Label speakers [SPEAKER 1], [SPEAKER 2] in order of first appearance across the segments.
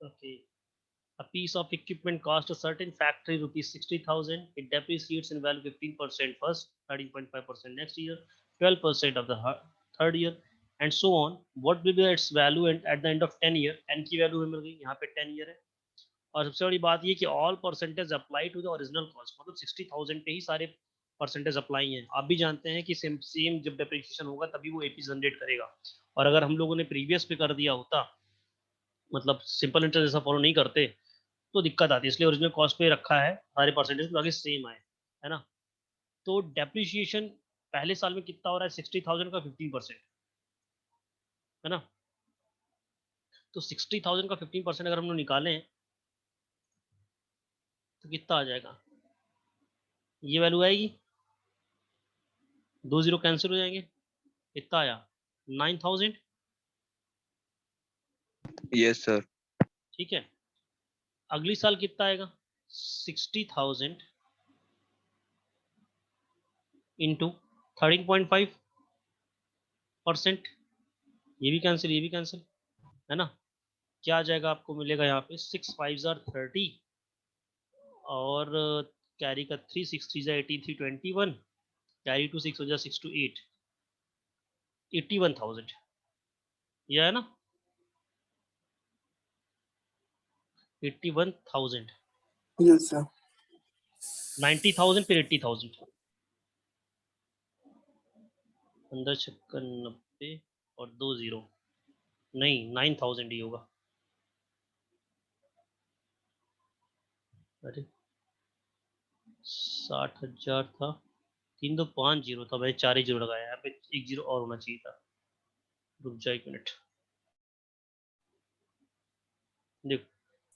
[SPEAKER 1] Okay. A piece of equipment costs a certain factory rupees 60,000. It depreciates in value 15% first, 13.5% next year, 12% of the third year, and so on. What will be its value at the end of 10 year? n की value हमें मिल गई, यहाँ पे 10 year है। और सबसे बड़ी बात ये कि all percentage apply to the original cost, मतलब 60,000 पे ही सारे परसेंटेज अप्लाई हैं। आप भी जानते हैं कि सेम जब डेप्रिसिएशन होगा तभी वो एपी जनरेट करेगा। और अगर हम लोगों ने प्रीवियस पे कर दिया होता, मतलब सिंपल इंटरेस्ट जैसा फॉलो नहीं करते, तो दिक्कत आती है। इसलिए ओरिजिनल कॉस्ट पे रखा है सारे परसेंटेज ताकि सेम आए, है ना। तो डेप्रिसिएशन पहले साल में कितना हो रहा है? 60,000 का 15%, है ना। तो 60,000 का 15% अगर हम लोग निकालें तो कितना आ जाएगा? ये वैल्यू आएगी, 2 जीरो कैंसिल हो जाएंगे, कितना आया? 9,000।
[SPEAKER 2] Yes sir.
[SPEAKER 1] ठीक है, अगली साल कितना आएगा? 60,000 इंटू 13.5%। ये भी कैंसिल, ये भी कैंसिल, है ना। क्या आ जाएगा? आपको मिलेगा यहाँ पे 6 5 30 और कैरी का 3 6 3 18 3 21, कैरी टू 6 हो जाए 6 to 8, 81,000। यह है ना, 81,000।
[SPEAKER 3] Yes sir.
[SPEAKER 1] 90,000 फिर 80,000, 15 56 90 और 2 जीरो, नहीं 9,000 ही होगा। अरे 60,000 था, 3 2 5 जीरो था, मैंने 4 ही जीरो लगाया, यहाँ पे एक जीरो और होना चाहिए था। रुक जाए 1 मिनट, देखो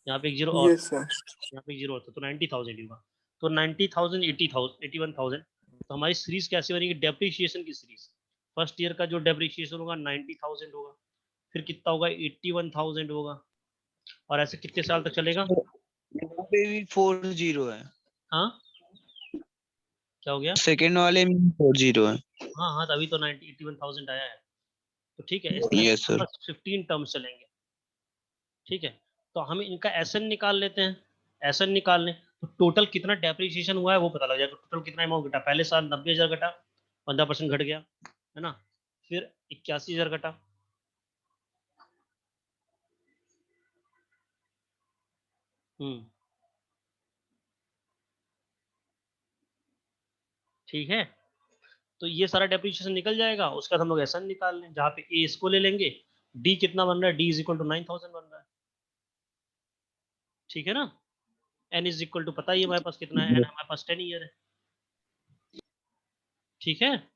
[SPEAKER 1] यहाँ पे एक जीरो और,
[SPEAKER 3] यस सर।
[SPEAKER 1] यहाँ पे एक जीरो और था, तो 90,000 होगा। तो 90,000 80,000 81,000। तो हमारी सीरीज कैसे बनेगी? डेप्रिसिएशन की सीरीज। फर्स्ट ईयर का जो डेप्रिसिएशन होगा 90,000 होगा, फिर कितना होगा? 81,000 होगा, और ऐसे कितने साल तक चलेगा?
[SPEAKER 2] यहाँ पे भी 40 है।
[SPEAKER 1] हाँ क्या हो गया?
[SPEAKER 2] सेकंड वाले में 40 है।
[SPEAKER 1] हाँ हाँ, तभी तो 81,000 आया है। तो ठीक है, इस तरह
[SPEAKER 2] यस सर।
[SPEAKER 1] 15 टर्म्स चलेंगे। ठीक है, तो हम इनका एसएन निकाल लेते हैं। एसएन निकाल लें तो टोटल कितना डेप्रिसिएशन हुआ है वो पता लग जाएगा। टोटल कितना अमाउंट घटा? पहले साल 90,000 घटा, 15% घट गया, है ना। फिर 81,000 घटा, ठीक है। तो ये सारा डेप्रिसिएशन निकल जाएगा। उसके बाद हम लोग एसएन निकाल लें, जहाँ पे ए इसको ले लेंगे, डी कितना बन रहा है? डी इज इक्वल टू 9,000 बन रहा है, ठीक है ना। एन इज इक्वल टू, पता ही है हमारे पास कितना है, एन हमारे पास 10 ईयर है, ठीक है।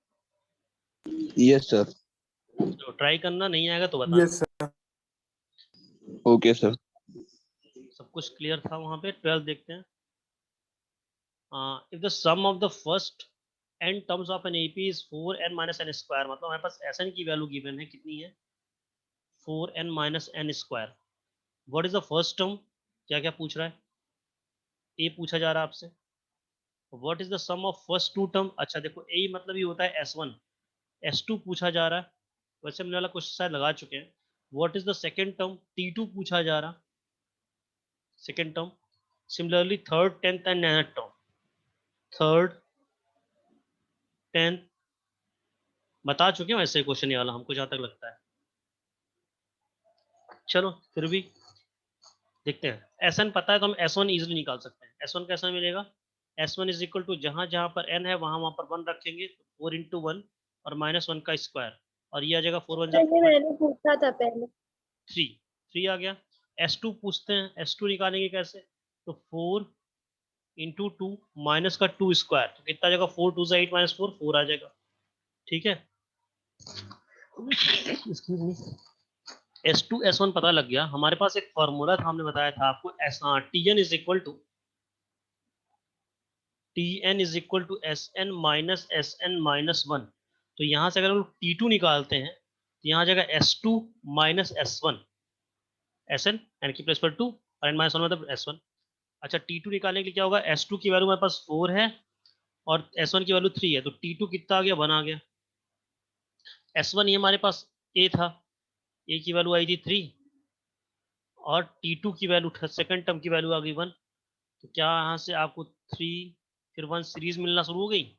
[SPEAKER 2] Yes sir.
[SPEAKER 1] तो ट्राई करना, नहीं आएगा तो बताना।
[SPEAKER 3] Yes sir.
[SPEAKER 2] Okay sir.
[SPEAKER 1] सब कुछ क्लियर था वहां पे। 12 देखते हैं। If the sum of the first n terms of an AP is 4n minus n square, मतलब हमारे पास एसएन की वैल्यू गिवन है, कितनी है? 4n minus n square. What is the first term? क्या क्या पूछ रहा है? ए पूछा जा रहा है आपसे। What is the sum of first two term? अच्छा देखो, ए मतलब ये होता है S1, S2 पूछा जा रहा है। वैसे हमने वाला क्वेश्चन शायद लगा चुके हैं। What is the second term? T2 पूछा जा रहा, second term. Similarly third, 10th and ninth term, third, 10th बता चुके हैं वैसे क्वेश्चन ये वाला, हमको जहां तक लगता है। चलो फिर भी देखते हैं। एस एन पता है तो हम S1 इजिली निकाल सकते हैं। S1 कैसा मिलेगा? S1 इज इक्वल टू, जहां जहां पर n है वहां पर 1 रखेंगे, 4 इंटू 1 और -1 का स्क्वायर, और ये आ जाएगा 4 1
[SPEAKER 4] पहले मैंने पूछा था पहले।
[SPEAKER 1] 3, 3 आ गया। S2 पूछते हैं, S2 निकालेंगे कैसे? तो 4 इंटू 2 माइनस का 2 स्क्वायर, तो कितना आ जाएगा? 4 2 8 माइनस 4, 4 आ जाएगा, ठीक है। Excuse me. S2 S1 पता लग गया। हमारे पास एक फॉर्मूला था, हमने बताया था आपको, Tn is equal to Sn minus Sn minus 1। तो यहां से अगर हम लोग T2 निकालते हैं तो यहाँ आ जाएगा S2 minus S1, Sn n की प्लस पर 2 और n माइनस 1 मतलब S1। अच्छा, T2 निकालने के लिए क्या होगा? S2 की वैल्यू हमारे पास 4 है और S1 की वैल्यू 3 है, तो T2 कितना आ गया? 1 आ गया। S1 ये हमारे पास A था, A की वैल्यू आई थी 3, और T2 की वैल्यू सेकंड टर्म की वैल्यू आ गई 1, तो क्या यहाँ से आपको 3 फिर 1 सीरीज मिलना शुरू हो गई।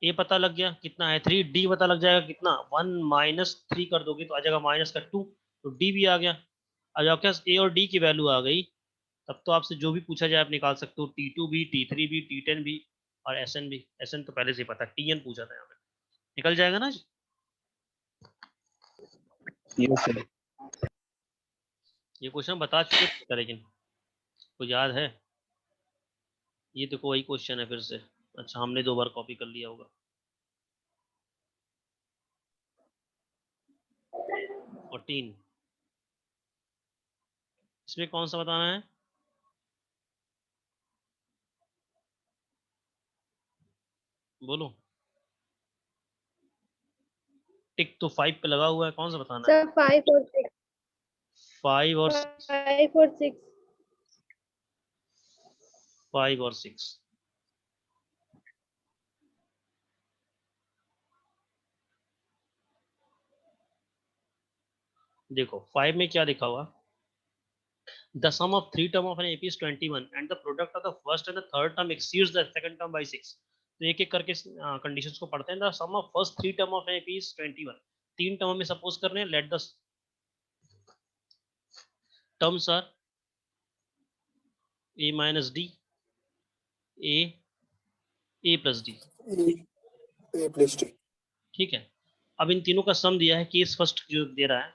[SPEAKER 1] ए पता लग गया कितना है 3, डी पता लग जाएगा कितना 1 माइनस 3 कर दोगे तो आ जाएगा माइनस का 2, तो डी भी आ गया। अब आपके पास ए और डी की वैल्यू आ गई, तब तो आपसे जो भी पूछा जाए आप निकाल सकते हो, T2 भी, T3 भी, T10 भी और SN भी। SN तो पहले से ही पता, TN पूछा था यहाँ पे, निकल जाएगा ना जी?
[SPEAKER 2] Yes sir.
[SPEAKER 1] ये क्वेश्चन बता चुके थे लेकिन कुछ याद है? ये देखो वही क्वेश्चन है फिर से। अच्छा, हमने 2 बार कॉपी कर लिया होगा। 14, इसमें कौन सा बताना है? बोलो। टिक तो 5 पे लगा हुआ है, कौन सा बताना है?
[SPEAKER 3] सर 5 और 6,
[SPEAKER 1] 5 और 6।
[SPEAKER 3] 5 और 6।
[SPEAKER 1] 5 और 6, देखो 5 में क्या लिखा हुआ, the sum of 3 term of an AP is 21 and the product of the first and the third term exceeds the second term by 6। तो एक एक करके कंडीशंस को पढ़ते हैं। The sum of first 3 term of an AP is 21। 3 term में suppose कर रहे हैं, let the terms are a minus d, a plus d,
[SPEAKER 4] a plus t.
[SPEAKER 1] ठीक है। अब इन तीनों का सम दिया है, केस फर्स्ट जो दे रहा है,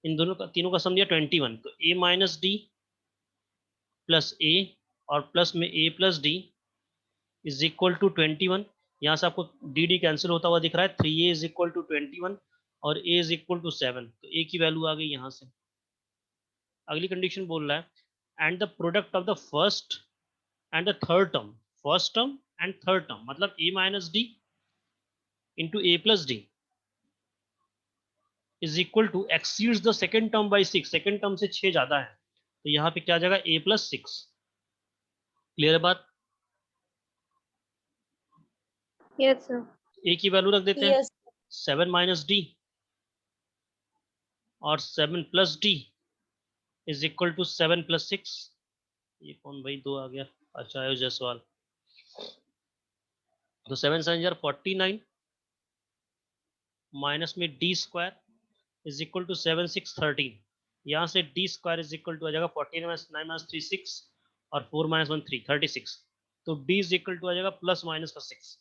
[SPEAKER 1] इन दोनों का तीनों का सम दिया 21, तो a minus d plus a और प्लस में a plus d is equal to 21। यहाँ से आपको डी डी कैंसिल होता हुआ दिख रहा है, 3a इज इक्वल टू 21 और a इज इक्वल टू 7, तो a की वैल्यू आ गई यहाँ से। अगली कंडीशन बोल रहा है and the product of the first and the third term, first term and third term मतलब a minus d into a plus d is equal to exceeds the second term by 6। Second term से 6 ज्यादा है, तो यहाँ पे क्या आ जाएगा a plus 6। Clear है बात?
[SPEAKER 3] Yes sir.
[SPEAKER 1] a की वैल्यू रख देते हैं
[SPEAKER 3] यस
[SPEAKER 1] 7 माइनस डी और 7 plus d is equal to 7 plus 6। ये कौन भाई 2 आ गया, अच्छा आयो जायसवाल। तो 7 7 जार 49 माइनस में d square is equal to 7 6 13। यहाँ से d square is equal to आ जाएगा 14 माइनस 9 माइनस 3 6 और 4 माइनस 1 3 36। तो डी इज इक्वल टू आ जाएगा प्लस माइनस का 6।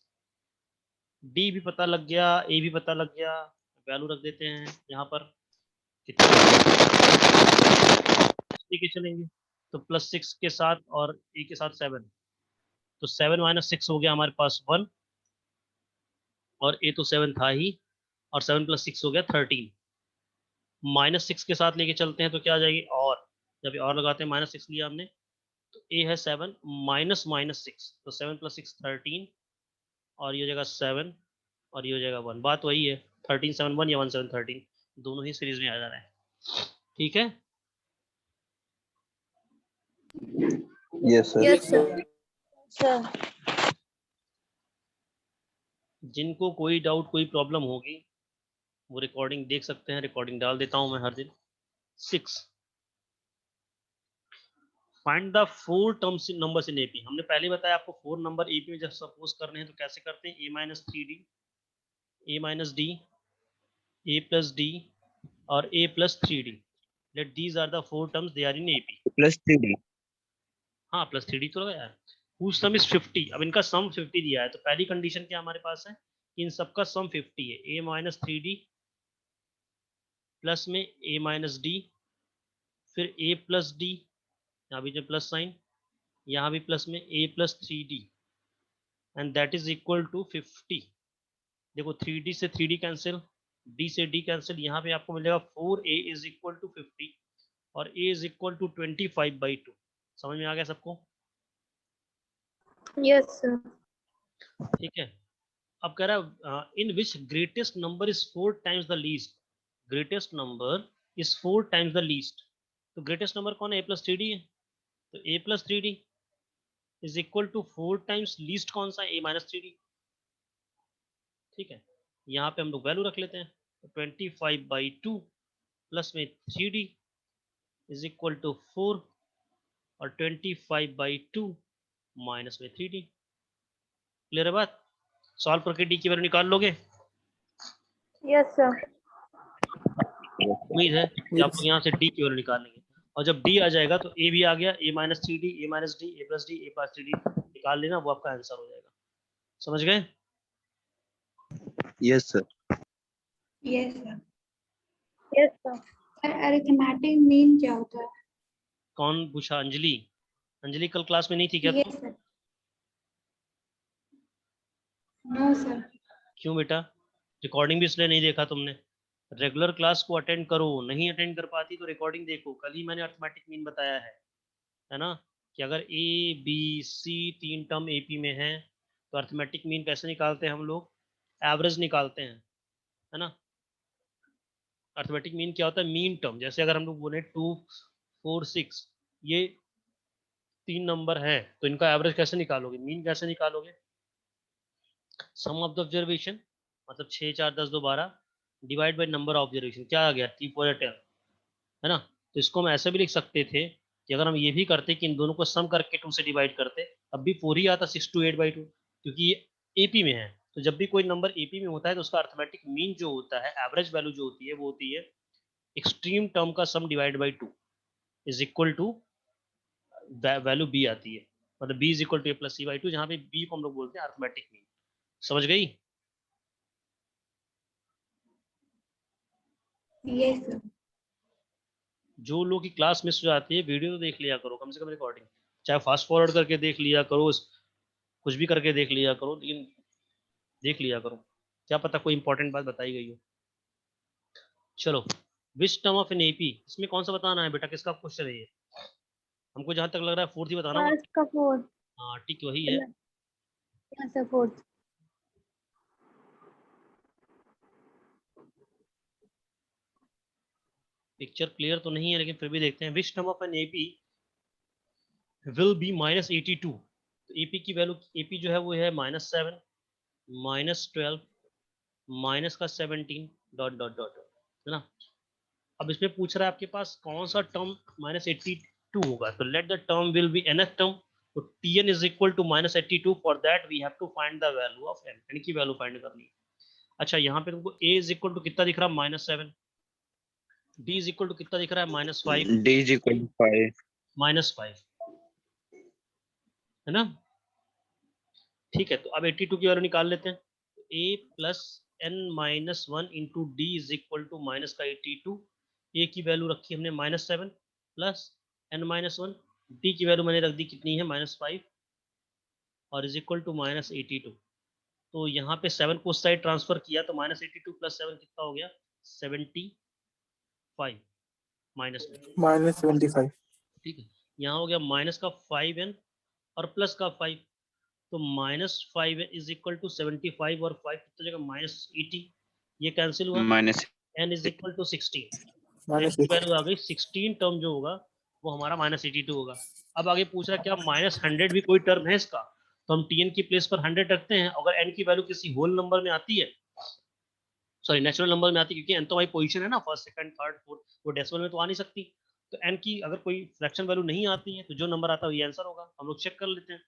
[SPEAKER 1] डी भी पता लग गया, ए भी पता लग गया, वैल्यू रख देते हैं यहाँ पर कितना के चलेंगे, तो प्लस 6 के साथ और ए के साथ 7, तो 7 माइनस 6 हो गया हमारे पास 1 और ए तो 7 था ही, और 7 प्लस 6 हो गया 13। माइनस 6 के साथ लेके चलते हैं तो क्या आ जाएगी, और जब और लगाते हैं माइनस 6 लिया हमने, तो ए है 7 माइनस माइनस 6, तो 7 प्लस 6 13 और ये हो जाएगा 7 और ये हो जाएगा 1। बात वही है, 13 7 1 या 1 7 13 दोनों ही सीरीज में आ जा रहा है, ठीक है।
[SPEAKER 2] Yes sir.
[SPEAKER 3] Yes sir. Sir
[SPEAKER 1] जिनको कोई डाउट कोई प्रॉब्लम होगी वो रिकॉर्डिंग देख सकते हैं, रिकॉर्डिंग डाल देता हूं मैं हर दिन। 6, find the 4 terms numbers in AP. हमने पहले बताया आपको 4 नंबर एपी में जब सपोज करने हैं तो कैसे करते हैं, a minus 3d, a minus d, a plus d और a plus 3d। Let these are the 4 terms they are in AP.
[SPEAKER 2] Plus 3D।
[SPEAKER 1] हाँ प्लस 3d तो लगाया है। Whose sum is 50। अब इनका सम 50 दिया है, तो पहली कंडीशन क्या हमारे पास है कि इन सबका सम 50 है। a माइनस 3d प्लस में a माइनस d, फिर a प्लस d, यहाँ भी जो प्लस साइन, यहाँ भी प्लस में a plus 3d and that is equal to 50। देखो 3d से 3d कैंसिल, d से d कैंसिल, यहाँ पे आपको मिलेगा 4a इज इक्वल टू 50 और a इज इक्वल टू 25/2। समझ में आ गया सबको?
[SPEAKER 3] Yes sir.
[SPEAKER 1] ठीक है। अब कह रहा है in which greatest number is 4 times the least. Greatest number is 4 times the least. तो ग्रेटेस्ट नंबर कौन है, a प्लस 3d है, तो a plus 3d is equal to 4 times least कौन सा, a माइनस 3d। ठीक है, यहाँ पे हम लोग वैल्यू रख लेते हैं, तो 25/2 प्लस में 3d इज इक्वल टू 4 और 25/2 माइनस में 3d। क्लियर है बात? सॉल्व करके डी की वैल्यू निकाल लोगे?
[SPEAKER 3] Yes, sir.
[SPEAKER 1] उम्मीद है कि आप लोग यहाँ से डी की वैल्यू निकाल लेंगे, और जब डी आ जाएगा तो ए भी आ गया, a minus three D, A minus D, a plus d, a plus three D निकाल लेना, वो आपका आंसर हो जाएगा। समझ गए?
[SPEAKER 2] Yes, sir.
[SPEAKER 5] Yes sir.
[SPEAKER 3] Yes, sir.
[SPEAKER 5] Sir arithmetic mean क्या होता है?
[SPEAKER 1] कौन पूछा? अंजलि। अंजलि कल क्लास में नहीं थी क्या?
[SPEAKER 5] Yes sir. No sir.
[SPEAKER 1] क्यों बेटा? रिकॉर्डिंग भी इसलिए नहीं देखा तुमने। रेगुलर क्लास को अटेंड करो, नहीं अटेंड कर पाती तो रिकॉर्डिंग देखो। कल ही मैंने अर्थमेटिक मीन बताया है ना, कि अगर ए बी सी तीन टर्म एपी में है तो अर्थमेटिक मीन कैसे निकालते हैं हम लोग? एवरेज निकालते हैं, है ना। अर्थमेटिक मीन क्या होता है? Mean term. जैसे अगर हम लोग बोले 2 4 6 ये तीन नंबर है तो इनका एवरेज कैसे निकालोगे, मीन कैसे निकालोगे? सम ऑफ द ऑब्जर्वेशन, मतलब 6 4 10 2 12 divide by number of observation. क्या आ गया? 3 4 10, है ना। तो इसको हम ऐसे भी लिख सकते थे कि अगर हम ये भी करते कि इन दोनों को सम करके 2 से डिवाइड करते, तब भी 4 ही आता, 6 to 8/2, क्योंकि ये एपी में है। तो जब भी कोई नंबर एपी में होता है तो उसका अर्थमेटिक मीन जो होता है, एवरेज वैल्यू जो होती है, वो होती है एक्सट्रीम टर्म का sum divide by 2 is equal to value b आती है, मतलब b is equal to a plus c by 2, जहाँ पे बी को हम लोग बोलते हैं अर्थमेटिक मीन। समझ गई?
[SPEAKER 5] Yes sir.
[SPEAKER 1] जो लोग की क्लास मिस हो जाती है, वीडियो तो देख लिया करो, कम से कम रिकॉर्डिंग, चाहे फास्ट फॉरवर्ड करके देख लिया करो, कुछ भी करके देख लिया करो, लेकिन देख लिया करो, क्या पता कोई इंपॉर्टेंट बात बताई गई हो। चलो, which term of an AP, इसमें कौन सा बताना है बेटा? किसका क्वेश्चन है ये? हमको जहां तक लग रहा है फोर्थ ही बताना होगा।
[SPEAKER 3] First का fourth.
[SPEAKER 1] हाँ ठीक, वही है।
[SPEAKER 3] Yes, sir. Fourth.
[SPEAKER 1] Picture clear तो नहीं है, लेकिन फिर भी देखते हैं। Which term of an AP will be -82। तो एपी की वैल्यू, एपी जो है वो है -7, -12, माइनस का 17 डॉट डॉट डॉट, है ना। अब इसमें पूछ रहा है आपके पास कौन सा टर्म -82 होगा, तो let the term will be nth term, तो tn is equal to -82। For that we have to find the value of n की वैल्यू फाइंड करनी है। अच्छा, यहाँ पे तुमको a इज इक्वल टू कितना दिख रहा है? -7। d इज इक्वल टू कितना दिख रहा है? -5,
[SPEAKER 2] D is equal to 5.
[SPEAKER 1] -5, है ना। ठीक है, तो अब 82 की वैल्यू निकाल लेते हैं। a plus n-1 into D is equal to minus का 82। a की वैल्यू रखी हमने -7 प्लस n-1, d की वैल्यू मैंने रख दी कितनी है? -5, और इज इक्वल टू -82। तो यहाँ पे 7 को उस साइड ट्रांसफर किया तो -82 प्लस 7 कितना हो गया? 75 माइनस में।
[SPEAKER 4] -75.
[SPEAKER 1] ठीक है, यहाँ हो गया माइनस का 5n और प्लस का 5, तो -5 इज इक्वल टू 75 और 5 कितना जगह? -80, ये कैंसिल हुआ।
[SPEAKER 2] Minus
[SPEAKER 1] n is equal to 16, n
[SPEAKER 4] -8.
[SPEAKER 1] की वैल्यू आ गई 16, टर्म जो होगा वो हमारा -82 होगा। अब आगे पूछ रहा है क्या -100 भी कोई टर्म है इसका, तो हम tn की प्लेस पर 100 रखते हैं। अगर n की वैल्यू किसी होल नंबर में आती है, सॉरी नेचुरल नंबर में आती है, क्योंकि n तो हमारी पोजीशन है ना, फर्स्ट सेकंड थर्ड फोर्थ, वो डेसिमल में तो आ नहीं सकती। तो n की अगर कोई फ्रैक्शन वैल्यू नहीं आती है तो जो नंबर आता है वही आंसर होगा। हम लोग चेक कर लेते हैं।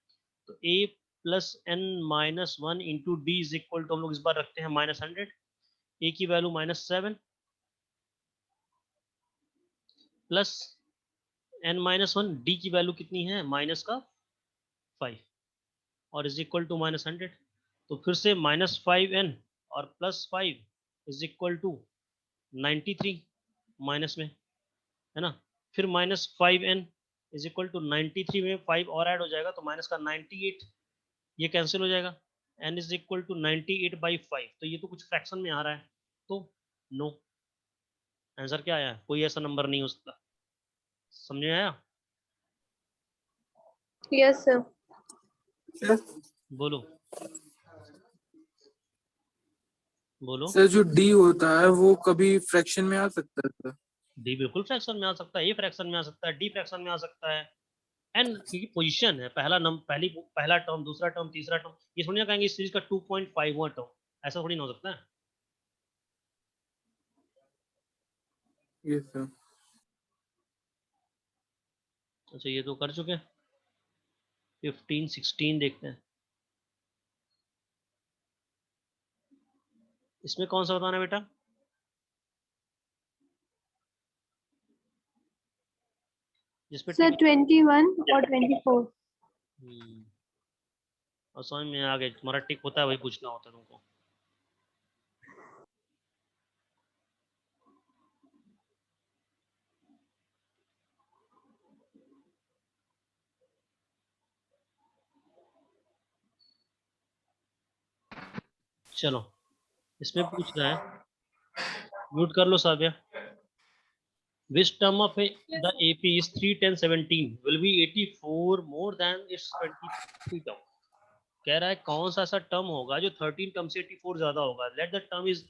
[SPEAKER 1] तो a plus n-1 into D is equal to, हम लोग इस बार रखते हैं -100, a की वैल्यू -7 प्लस n-1, डी की वैल्यू कितनी है? -5, और इज इक्वल टू -100। तो फिर से -5n और +5 इज इक्वल टू 93 माइनस में, है ना। फिर -5n इज इक्वल टू 93 में 5 और ऐड हो जाएगा तो माइनस का 98, ये कैंसिल हो जाएगा। n इज इक्वल टू 98/5, तो ये तो कुछ फ्रैक्शन में आ रहा है, तो नो। आंसर क्या आया? कोई ऐसा नंबर नहीं हो सकता। समझ में आया?
[SPEAKER 3] Yes, sir.
[SPEAKER 4] सर
[SPEAKER 1] बोलो बोलो।
[SPEAKER 4] सर जो डी होता है वो कभी फ्रैक्शन में आ सकता है सर?
[SPEAKER 1] डी बिल्कुल फ्रैक्शन में आ सकता है, ए फ्रैक्शन में आ सकता है, डी फ्रैक्शन में आ सकता है। एन क्योंकि पोजीशन है, पहला टर्म, दूसरा टर्म, तीसरा टर्म, ये थोड़ी ना कहेंगे इस सीरीज का 2.5वां टर्म, ऐसा थोड़ी ना हो सकता है।
[SPEAKER 4] Yes sir.
[SPEAKER 1] अच्छा ये तो कर चुके हैं। 15 16 देखते हैं, इसमें कौन सा बताना है बेटा? जिसपे
[SPEAKER 3] सर
[SPEAKER 1] टिक
[SPEAKER 3] 21 और 24।
[SPEAKER 1] और समझ में आ गया, तुम्हारा टिक होता है वही पूछना होता है तुमको। चलो इसमें पूछ रहा है, म्यूट कर लो साबिया। Which term of the AP is 3 10 17 will be 84 more than its 23 term? कह रहा है कौन सा ऐसा टर्म होगा जो 13 टर्म से 84 ज्यादा होगा। Late the term is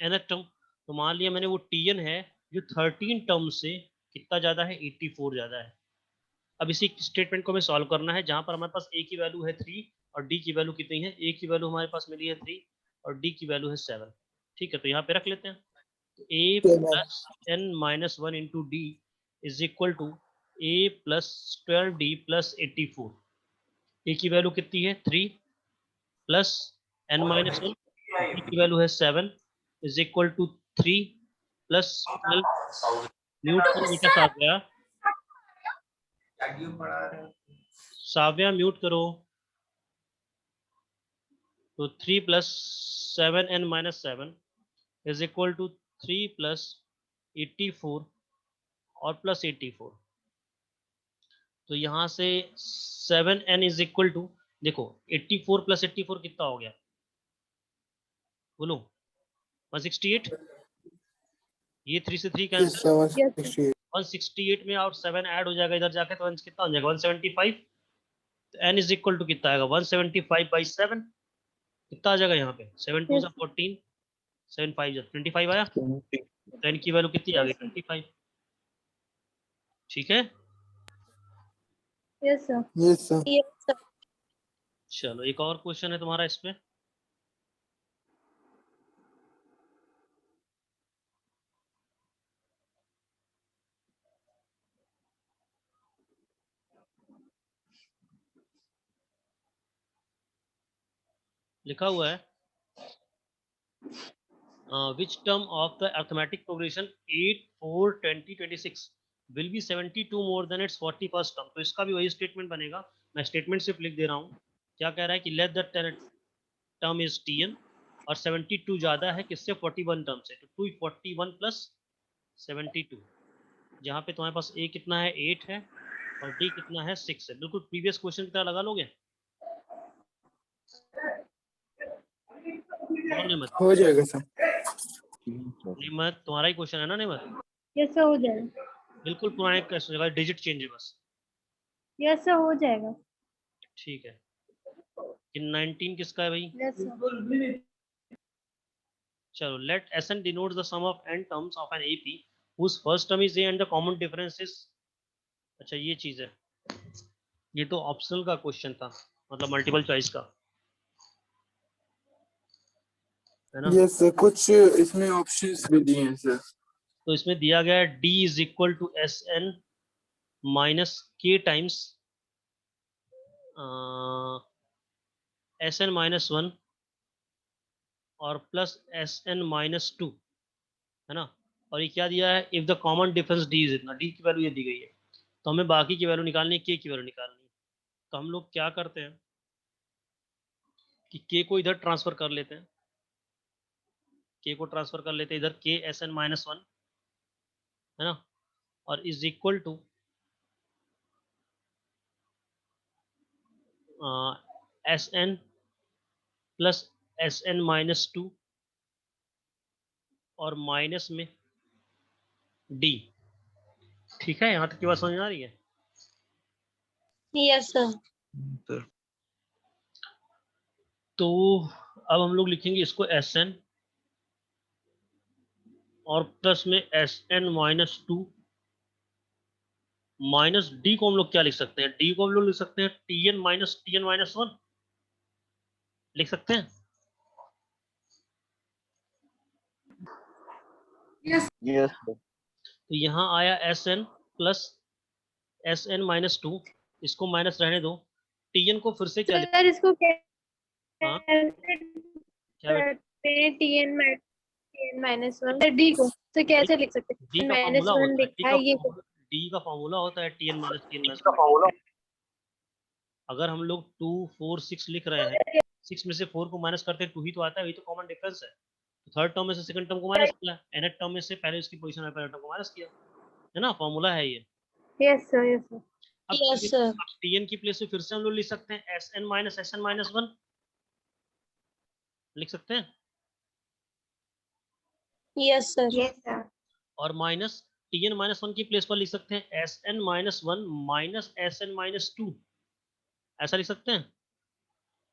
[SPEAKER 1] nth term. तो मान लिया मैंने वो tn है जो 13 टर्म से कितना ज्यादा है, 84 ज्यादा है। अब इसी स्टेटमेंट को हमें सॉल्व करना है जहां पर हमारे पास a की वैल्यू है 3 और d की वैल्यू कितनी है, a की वैल्यू हमारे पास मिली है 3 और d की वैल्यू है 7। ठीक है, तो यहाँ पे रख लेते हैं। तो a plus n minus 1 into D is equal to a plus 12d plus 84। a की वैल्यू कितनी है 3 प्लस n माइनस 1, d की वैल्यू है 7 is equal to 3 plus 12। Mute करो बेटा साव्या, साव्या म्यूट करो। तो 3 plus 7n minus 7 is equal to 3 plus 84 और प्लस 84। तो यहाँ से 7n इज इक्वल टू, देखो 84 प्लस 84 कितना हो गया बोलो, 168। ये 3 से 3
[SPEAKER 4] yes
[SPEAKER 1] cancel,
[SPEAKER 4] sir,
[SPEAKER 3] Yes, sir.
[SPEAKER 1] 168 में और 7 ऐड हो जाएगा इधर जाके, तो कितना हो जाएगा 175। तो n इज इक्वल टू कितना आएगा 175 बाई 7, कितना आ जाएगा यहाँ पे 7 2
[SPEAKER 3] Yes,
[SPEAKER 1] 14 7 5 25 आया।
[SPEAKER 2] 20.
[SPEAKER 1] तो n की वैल्यू कितनी आ गई
[SPEAKER 3] yes, sir.
[SPEAKER 1] 25। ठीक है,
[SPEAKER 3] Yes, sir.
[SPEAKER 4] Yes sir.
[SPEAKER 3] Yes, sir.
[SPEAKER 1] चलो एक और क्वेश्चन है तुम्हारा इसमें। लिखा हुआ है which term of the arithmetic progression 8 4 20 26 will be 72 more than its 41st term। तो इसका भी वही स्टेटमेंट बनेगा, मैं स्टेटमेंट सिर्फ लिख दे रहा हूँ। क्या कह रहा है कि late the term is tn और 72 ज्यादा है किससे 41 टर्म से, तो 241 प्लस 72। जहाँ पे तुम्हारे पास a कितना है 8 है और d कितना है 6 है, बिल्कुल प्रीवियस क्वेश्चन की तरह लगा लोगे। बोलो निमत,
[SPEAKER 4] हो जाएगा सर।
[SPEAKER 1] निमत तुम्हारा ही क्वेश्चन है ना निमत,
[SPEAKER 3] Yes, sir. हो जाएगा.
[SPEAKER 1] बिल्कुल पुराने क्वेश्चन का डिजिट चेंज है बस।
[SPEAKER 3] Yes, sir. हो जाएगा.
[SPEAKER 1] ठीक है, कि 19 किसका है भाई?
[SPEAKER 3] Yes, sir.
[SPEAKER 1] चलो late Sn denotes the sum of n terms of an AP whose first term is a and the common difference is। अच्छा ये चीज है, ये तो ऑप्शनल का क्वेश्चन था, मतलब मल्टीपल चॉइस का है ना।
[SPEAKER 4] यस सर, कुछ इसमें ऑप्शंस भी दिए हैं सर।
[SPEAKER 1] तो इसमें दिया गया है d is equal to Sn minus k times Sn minus 1 और प्लस Sn माइनस 2 है ना। और ये क्या दिया है, if the common difference d is इतना, d की वैल्यू ये दी गई है, तो हमें बाकी की वैल्यू निकालनी है, k की वैल्यू निकालनी है। तो हम लोग क्या करते हैं कि k को इधर ट्रांसफर कर लेते हैं, k को ट्रांसफर कर लेते हैं इधर, k Sn माइनस 1 है ना, और is equal to Sn plus Sn minus 2 और माइनस में d। ठीक है, यहाँ तक की बात समझ में आ रही है?
[SPEAKER 3] Yes, sir.
[SPEAKER 2] Sir.
[SPEAKER 1] तो अब हम लोग लिखेंगे इसको Sn और प्लस में Sn माइनस 2 माइनस d को हम लोग क्या लिख सकते हैं, d को हम लोग लिख सकते हैं tn माइनस 1 लिख सकते हैं।
[SPEAKER 2] Yes, sir.
[SPEAKER 1] तो यहाँ आया Sn plus S N minus two, इसको माइनस रहने दो, टी एन को फिर से क्या लिख,
[SPEAKER 3] सर इसको
[SPEAKER 1] हाँ
[SPEAKER 3] कैसे
[SPEAKER 1] क्या बेटा,
[SPEAKER 3] करते हैं? T N minus one D को तो कैसे लिख सकते
[SPEAKER 1] डी
[SPEAKER 3] हैं?
[SPEAKER 1] का
[SPEAKER 3] माइनस
[SPEAKER 1] फॉर्मूला
[SPEAKER 3] वन
[SPEAKER 1] होता है,
[SPEAKER 3] लिखा है ये को।
[SPEAKER 1] डी का फॉर्मूला होता है टी एन माइनस अगर हम लोग 2 4 6 लिख रहे हैं, 6 में से 4 को माइनस करते हैं 2 ही तो आता है, वही तो कॉमन डिफरेंस है। तो थर्ड टर्म में से सेकंड टर्म को माइनस किया, nth टर्म में से पहले इसकी पोजीशन में पहले टर्म को माइनस किया, है ना, फॉर्मूला है ये।
[SPEAKER 3] Yes sir, yes sir.
[SPEAKER 1] अब
[SPEAKER 3] यस सर।
[SPEAKER 1] टीएन की प्लेस पे फिर से हम लोग लिख सकते हैं एस एन माइनस वन, लिख सकते हैं,
[SPEAKER 3] यस सर।
[SPEAKER 5] Yes, sir.
[SPEAKER 1] और माइनस टीएन माइनस वन की प्लेस पर लिख सकते हैं S N minus one minus S N minus two, ऐसा लिख सकते हैं।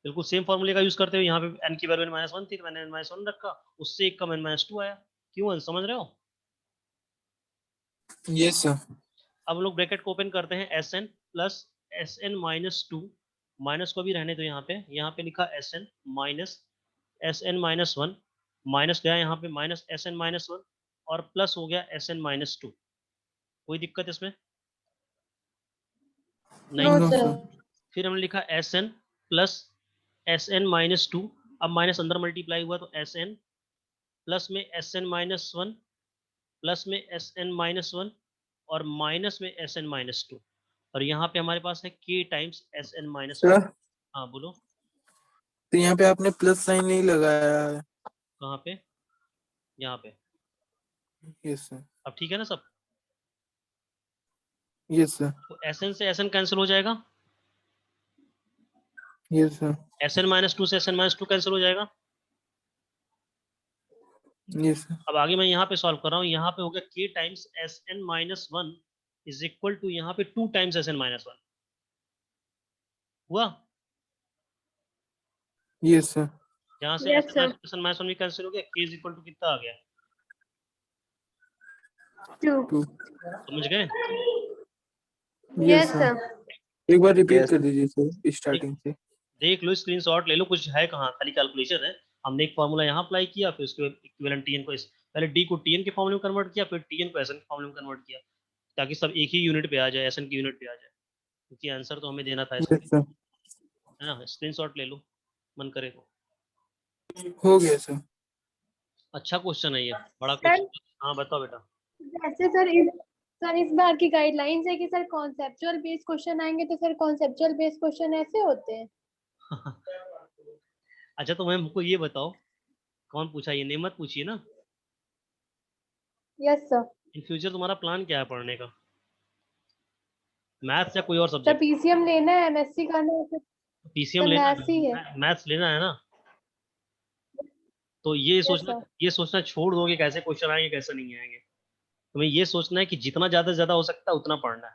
[SPEAKER 1] बिल्कुल सेम फॉर्मूले का यूज करते हुए, यहाँ पे एन की वैल्यू माइनस वन थी तो मैंने एन माइनस वन रखा, उससे एक कम एन माइनस टू आया। क्यों समझ रहे हो?
[SPEAKER 4] Yes sir.
[SPEAKER 1] अब हम लोग ब्रैकेट को ओपन करते हैं, S N plus S N minus two, minus को भी रहने दो, यहाँ पे लिखा S N minus S N minus one, minus गया यहाँ पे minus S N minus one, और प्लस हो गया एस एन माइनस टू। कोई दिक्कत इसमें? नहीं।
[SPEAKER 3] No
[SPEAKER 4] no
[SPEAKER 3] sir.
[SPEAKER 4] सर।
[SPEAKER 1] फिर हमने लिखा S N plus S N minus two, अब माइनस अंदर मल्टीप्लाई हुआ तो एस एन प्लस में S N minus one plus में एस एन माइनस वन और माइनस में एस एन माइनस टू, और यहाँ पे हमारे पास है K times S N minus one.
[SPEAKER 4] Sir
[SPEAKER 1] हाँ बोलो।
[SPEAKER 4] तो यहाँ पे आपने प्लस साइन नहीं लगाया है।
[SPEAKER 1] कहाँ पे? यहाँ पे।
[SPEAKER 4] Yes sir.
[SPEAKER 1] अब ठीक है ना सब?
[SPEAKER 4] Yes sir.
[SPEAKER 1] तो एस एन से एस एन कैंसिल हो जाएगा,
[SPEAKER 4] yes sir.
[SPEAKER 1] S N minus two से S N minus two cancel हो जाएगा।
[SPEAKER 4] Yes sir.
[SPEAKER 1] अब आगे मैं यहाँ पे सॉल्व कर रहा हूँ, यहाँ पे हो गया के times S N minus one is equal to यहाँ पे 2 times S N minus one हुआ।
[SPEAKER 4] Yes sir.
[SPEAKER 1] जहाँ से
[SPEAKER 3] yes sir.
[SPEAKER 1] S N minus one भी कैंसिल हो गया, के इज इक्वल टू कितना आ गया,
[SPEAKER 3] टू।
[SPEAKER 4] 2।
[SPEAKER 1] समझ गए?
[SPEAKER 4] Yes
[SPEAKER 3] yes
[SPEAKER 4] sir.
[SPEAKER 3] सर।
[SPEAKER 4] एक बार रिपीट
[SPEAKER 2] Yes.
[SPEAKER 4] कर दीजिए सर
[SPEAKER 1] देख
[SPEAKER 4] स्टार्टिंग से।
[SPEAKER 1] देख लो, स्क्रीनशॉट ले लो, कुछ है कहाँ, खाली कैलकुलेशन है। हमने एक फार्मूला यहाँ अप्लाई किया, फिर उसके इक्विवेलेंट टीएन को पहले डी को टीएन के फॉर्मूले में कन्वर्ट किया, फिर टीएन को एसएन के फॉर्मूले में कन्वर्ट किया, ताकि सब एक ही यूनिट पे आ जाए, एसएन की यूनिट पे आ जाए, क्योंकि आंसर तो हमें देना था इसका,
[SPEAKER 4] यस सर।
[SPEAKER 1] है ना। स्क्रीनशॉट ले लो मन करे तो।
[SPEAKER 4] हो गया सर।
[SPEAKER 1] अच्छा क्वेश्चन है ये, बड़ा
[SPEAKER 3] सर
[SPEAKER 1] क्वेश्चन। हाँ बताओ बेटा।
[SPEAKER 3] जैसे सर इस बार की गाइडलाइंस है कि सर कॉन्सेप्चुअल बेस्ड क्वेश्चन आएंगे, तो सर कॉन्सेप्चुअल बेस्ड क्वेश्चन ऐसे होते हैं?
[SPEAKER 1] अच्छा तो मैं हमको ये बताओ, कौन पूछा ये, नेमत पूछिए ना।
[SPEAKER 3] Yes sir.
[SPEAKER 1] इन फ्यूचर तुम्हारा प्लान क्या है पढ़ने का, मैथ्स या कोई और
[SPEAKER 3] सर
[SPEAKER 1] सब्जेक्ट?
[SPEAKER 3] पीसीएम लेना है, एमएससी करना है,
[SPEAKER 1] पीसीएम
[SPEAKER 3] सर
[SPEAKER 1] लेना
[SPEAKER 3] मैथ्स ही है।
[SPEAKER 1] है, मैथ्स लेना है ना, तो
[SPEAKER 3] यस सर।
[SPEAKER 1] ये सोचना छोड़ दो कि कैसे क्वेश्चन आएंगे कैसे नहीं आएंगे। तुम्हें ये सोचना है कि जितना ज्यादा से ज्यादा हो सकता है उतना पढ़ना है,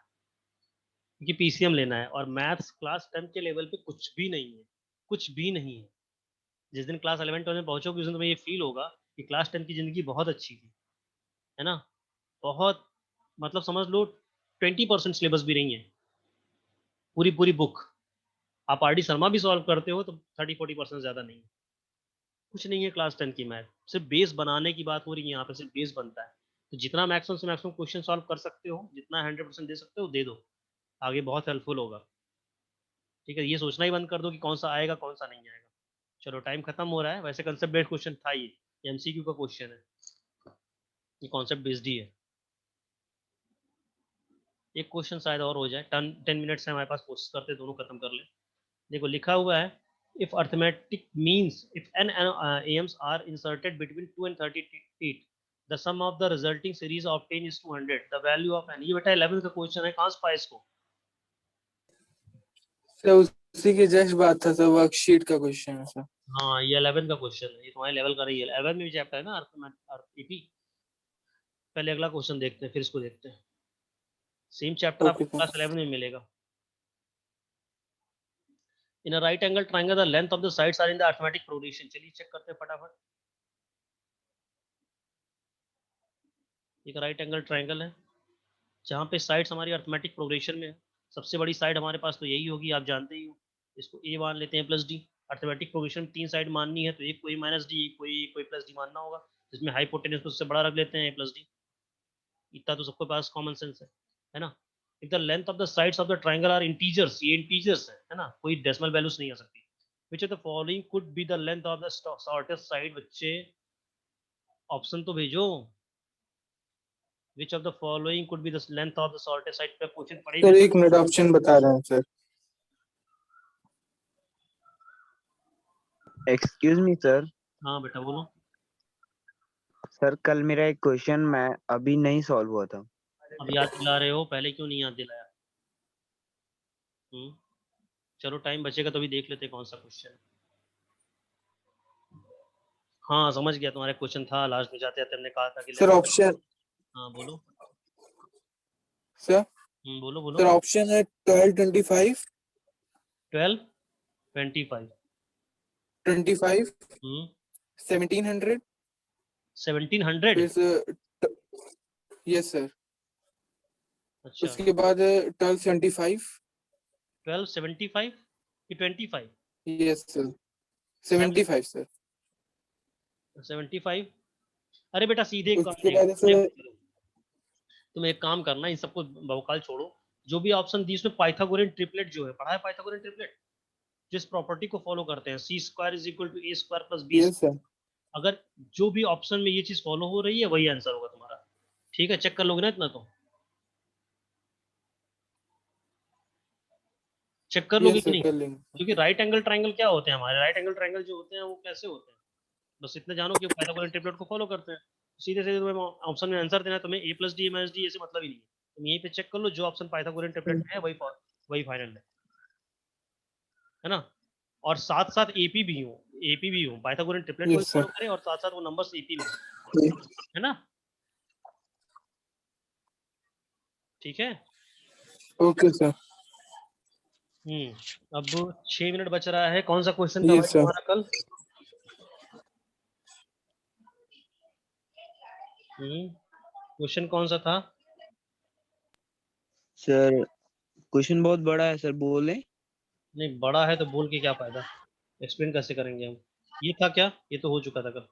[SPEAKER 1] क्योंकि पीसीएम लेना है, और मैथ्स क्लास 10 के लेवल पे कुछ भी नहीं है, कुछ भी नहीं है। जिस दिन क्लास 11 12 में पहुंचोगे उस दिन तुम्हें ये फील होगा कि क्लास 10 की जिंदगी बहुत अच्छी थी, है ना। बहुत, मतलब समझ लो 20% सिलेबस भी नहीं है, पूरी पूरी बुक। आप आर डी शर्मा भी सॉल्व करते हो तो 30-40% ज्यादा नहीं है, कुछ नहीं है क्लास 10 की मैथ। सिर्फ बेस बनाने की बात हो रही है यहाँ पे, सिर्फ बेस बनता है। तो जितना मैक्सिमम से मैक्सिमम क्वेश्चन सॉल्व कर सकते हो, जितना 100% दे सकते हो दे दो, आगे बहुत हेल्पफुल होगा। ठीक है, ये सोचना ही बंद कर दो कि कौन सा आएगा कौन सा नहीं आएगा। चलो टाइम खत्म हो रहा है, वैसे कंसेप्ट बेस्ड क्वेश्चन था ये, एमसीक्यू का क्वेश्चन है, ये कॉन्सेप्ट बेस्ड ही है। एक क्वेश्चन शायद और हो जाए, 10 मिनट्स है हमारे पास, कोशिश करते हैं दोनों खत्म कर ले। देखो लिखा हुआ है, if arithmetic means if n AMs are inserted between 2 and 38, the sum of the resulting series obtained is 200, the value of n। ये बेटा 11 का क्वेश्चन है, कहाँ से पाया इसको?
[SPEAKER 4] सर उसी के जस्ट बात था सर, वर्कशीट का क्वेश्चन है सर।
[SPEAKER 1] हाँ ये 11 का क्वेश्चन है, ये तुम्हारे लेवल का रही है, 11 में भी चैप्टर है ना अर्थमेटिक। पहले अगला क्वेश्चन देखते हैं फिर इसको देखते हैं, सेम चैप्टर
[SPEAKER 4] ओके
[SPEAKER 1] आपको क्लास 11 में मिलेगा। In a right angle triangle the length of the sides are in the arithmetic progression. चलिए चेक करते हैं फटाफट। एक राइट एंगल ट्रायंगल है जहाँ पे साइड्स हमारी अर्थमेटिक प्रोग्रेशन में है। सबसे बड़ी साइड हमारे पास तो यही होगी, आप जानते ही हो। इसको ए मान लेते हैं प्लस डी। अर्थमेटिक प्रोग्रेशन में 3 साइड माननी है, तो एक कोई माइनस डी, कोई प्लस डी मानना होगा, जिसमें हाइपोटेन्यूज को उससे बड़ा रख लेते हैं ए प्लस डी। इतना तो सबके पास कॉमन सेंस है ना। if the length of the sides of the triangle are integers, ये integers है ना, कोई decimal values नहीं आ सकती. Which of the following could be the length of the shortest side? बच्चे ऑप्शन तो भेजो. Which of the following could be the length of the shortest side पे क्वेश्चन पढ़ेंगे.
[SPEAKER 4] सर 1 मिनट ऑप्शन बता रहे हैं सर.
[SPEAKER 2] Excuse me sir.
[SPEAKER 1] हाँ बेटा बोलो.
[SPEAKER 2] सर कल मेरा एक क्वेश्चन मैं अभी नहीं सॉल्व हुआ था.
[SPEAKER 1] अब याद दिला रहे हो, पहले क्यों नहीं याद दिलाया? चलो टाइम बचेगा तो भी देख लेते कौन सा क्वेश्चन. हाँ समझ गया, तुम्हारा क्वेश्चन था लास्ट में जाते जाते हमने कहा था कि
[SPEAKER 4] सर ऑप्शन.
[SPEAKER 1] हाँ बोलो.
[SPEAKER 4] सर
[SPEAKER 1] बोलो बोलो.
[SPEAKER 4] सर ऑप्शन है 1225
[SPEAKER 1] 12 25
[SPEAKER 4] 25 1700
[SPEAKER 1] 1700.
[SPEAKER 4] फिर से यस सर.
[SPEAKER 1] अच्छा
[SPEAKER 4] उसके बाद 1275
[SPEAKER 1] 1275 कि 25?
[SPEAKER 4] Yes sir 75 sir.
[SPEAKER 1] 75. अरे बेटा सीधे एक काम
[SPEAKER 4] उसके
[SPEAKER 1] नहीं,
[SPEAKER 4] बाद सर
[SPEAKER 1] तुम एक काम करना, इन सबको बवकाल छोड़ो. जो भी ऑप्शन दी उसमें पाइथागोरियन ट्रिपलेट जो है पढ़ा है. पाइथागोरियन ट्रिपलेट जिस प्रॉपर्टी को फॉलो करते हैं, c square is equal to a square plus b.
[SPEAKER 4] Yes sir.
[SPEAKER 1] अगर जो भी ऑप्शन में ये चीज फॉलो हो रही है वही आंसर होगा तुम्हारा. ठीक है, चेक कर लोगे ना इतना तो? चेक कर लोगे
[SPEAKER 4] यस
[SPEAKER 1] कि
[SPEAKER 4] सर
[SPEAKER 1] नहीं?
[SPEAKER 4] कर लेंगे.
[SPEAKER 1] क्योंकि राइट एंगल ट्रायंगल क्या होते हैं हमारे? राइट एंगल ट्रायंगल जो होते हैं वो कैसे होते हैं? बस इतना जानो कि पाइथागोरियन ट्रिपलेट को फॉलो करते हैं. सीधे सीधे तुम्हें ऑप्शन में आंसर देना है, तुम्हें a + d - d ऐसे मतलब ही नहीं है. तुम यहीं पे चेक कर लो, जो ऑप्शन पाइथागोरियन ट्रिपलेट में है वही फाइनल है ना. और साथ साथ एपी भी हो पाइथागोरियन ट्रिपलेट को
[SPEAKER 4] Yes,
[SPEAKER 1] फॉलो
[SPEAKER 4] sir.
[SPEAKER 1] करें और साथ साथ वो नंबर्स एपी में है ना. ठीक है.
[SPEAKER 4] Okay sir.
[SPEAKER 1] अब 6 मिनट बच रहा है. कौन सा क्वेश्चन था
[SPEAKER 4] Yes,
[SPEAKER 1] भाई
[SPEAKER 4] sir.
[SPEAKER 1] तुम्हारा कल? क्वेश्चन कौन सा था?
[SPEAKER 2] सर क्वेश्चन बहुत बड़ा है सर, बोले.
[SPEAKER 1] नहीं बड़ा है तो बोल के क्या फायदा, एक्सप्लेन कैसे करेंगे हम? ये था क्या? ये तो हो चुका था कल.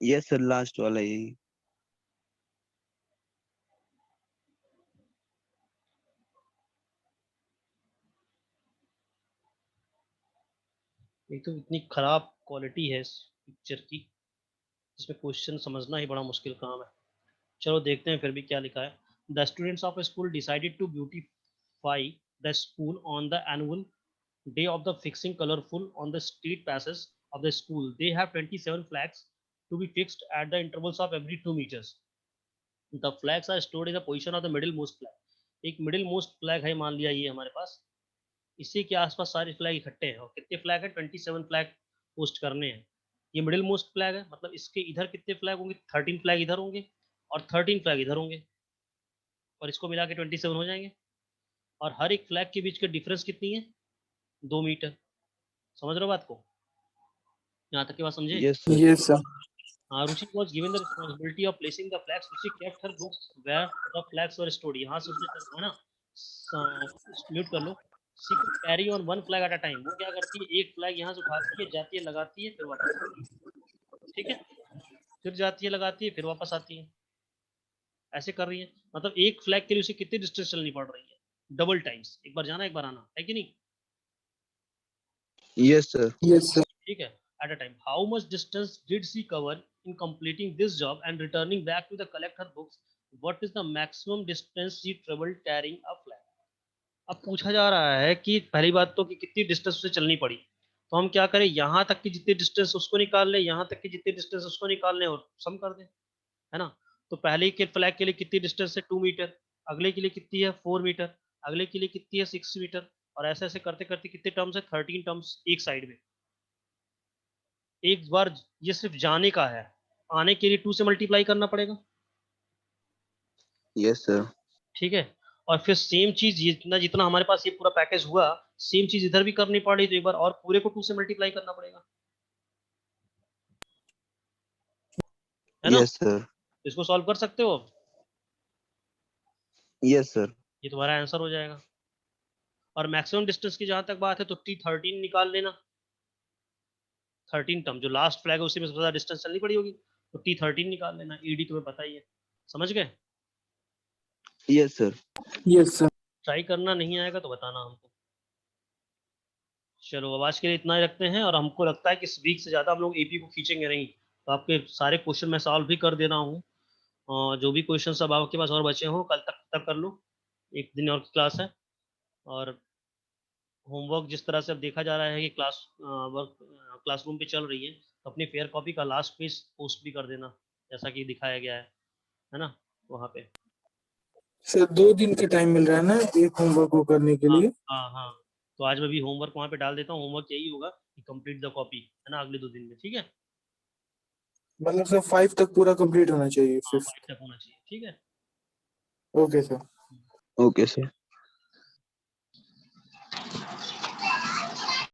[SPEAKER 2] यस सर, लास्ट वाला यही.
[SPEAKER 1] एक तो इतनी खराब क्वालिटी है इस पिक्चर की, इसमें क्वेश्चन समझना ही बड़ा मुश्किल काम है. चलो देखते हैं फिर भी क्या लिखा है. The students of school decided to beautify the school on the annual day of the fixing colorful on the street passes of the school. They have 27 flags to be fixed at the intervals of every 2 meters. The flags are stored in the position of the middle most flag. एक middle most flag है मान लिया ये हमारे पास. इसी के आसपास सारे फ्लैग इकट्ठे हैं और कितने फ्लैग हैं? 27 फ्लैग पोस्ट करने हैं. ये मिडिल मोस्ट फ्लैग है, मतलब इसके इधर कितने फ्लैग होंगे? 13 फ्लैग इधर होंगे और 13 फ्लैग इधर होंगे और इसको मिला के 27 हो जाएंगे. और हर एक फ्लैग के बीच का डिफरेंस कितनी है? 2 मीटर. समझ रहे हो बात को? यहाँ तक की बात समझे?
[SPEAKER 2] Yes sir.
[SPEAKER 4] Yes, sir.
[SPEAKER 1] Ruchi was given the responsibility of placing the flags. Ruchi kept her books where the flags were stored. यहाँ से उसने है ना, म्यूट कर लो. She could carry on one flag at a time. वो क्या करती है? एक फ्लैग यहाँ से उठाती है, जाती है, लगाती है, फिर वापस आती है. ठीक है, फिर जाती है, लगाती है, फिर वापस आती है. ऐसे कर रही है. मतलब एक फ्लैग के लिए उसे कितनी डिस्टेंस चलनी पड़ रही है? Double times. एक बार जाना एक बार आना है कि नहीं?
[SPEAKER 2] Yes sir.
[SPEAKER 4] Yes, sir.
[SPEAKER 1] ठीक है, at a time. How much distance did she cover in completing this job and returning back to the collect her books? What is the maximum distance she traveled carrying a flag? अब पूछा जा रहा है कि पहली बात तो कि कितनी डिस्टेंस उसे चलनी पड़ी. तो हम क्या करें, यहाँ तक की जितनी डिस्टेंस उसको निकाल लें, यहाँ तक की जितनी डिस्टेंस उसको निकाल लें और सम कर दें, है ना. तो पहले के फ्लैग के लिए कितनी डिस्टेंस है? 2 मीटर. अगले के लिए कितनी है? 4 मीटर. अगले के लिए कितनी है? 6 मीटर. और ऐसे ऐसे करते करते कितने टर्म्स है? 13 टर्म्स एक साइड में. एक बार ये सिर्फ जाने का है, आने के लिए 2 से मल्टीप्लाई करना पड़ेगा.
[SPEAKER 2] Yes sir.
[SPEAKER 1] ठीक है, और फिर सेम चीज जितना जितना हमारे पास ये पूरा पैकेज हुआ, सेम चीज इधर भी करनी पड़ी, तो एक बार और पूरे को 2 से मल्टीप्लाई करना पड़ेगा, है ना.
[SPEAKER 2] Yes sir.
[SPEAKER 1] इसको सॉल्व कर सकते हो?
[SPEAKER 2] Yes sir.
[SPEAKER 1] ये तुम्हारा आंसर हो जाएगा। और मैक्सिमम डिस्टेंस की जहां तक बात है तो T13 निकाल लेना। 13 टर्म जो लास्ट फ्लैग है उसी में सबसे ज्यादा डिस्टेंस चलनी पड़ी होगी, तो T13 निकाल लेना। ईडी तुम्हें पता ही है, समझ गए?
[SPEAKER 2] Yes sir.
[SPEAKER 4] Yes sir.
[SPEAKER 1] Try करना, नहीं आएगा तो बताना हमको। चलो अब आज के लिए इतना ही रखते हैं, और हमको लगता है कि इस वीक से ज़्यादा हम लोग एपी को खींचेंगे नहीं, तो आपके सारे क्वेश्चन मैं सॉल्व भी कर दे रहा हूँ। जो भी क्वेश्चन सब आपके पास और बचे हों कल तक कर लो, एक दिन और की क्लास है। और होमवर्क जिस तरह से अब देखा जा रहा है कि वर्क क्लासरूम पे चल रही है, तो अपनी फेयर कॉपी का लास्ट पेज पोस्ट भी कर देना जैसा कि दिखाया गया है ना वहाँ पे।
[SPEAKER 4] सर 2 दिन का टाइम मिल रहा है ना एक होमवर्क को करने के लिए?
[SPEAKER 1] हाँ, तो आज मैं भी होमवर्क वहाँ पे डाल देता हूँ। होमवर्क यही होगा कि कंप्लीट द कॉपी, है ना, अगले 2 दिन में, ठीक है?
[SPEAKER 4] मतलब सर 5 तक पूरा कंप्लीट होना चाहिए
[SPEAKER 1] हाँ,
[SPEAKER 4] 5th।
[SPEAKER 1] 5 तक होना चाहिए, ठीक है?
[SPEAKER 4] Okay sir.
[SPEAKER 2] Okay sir.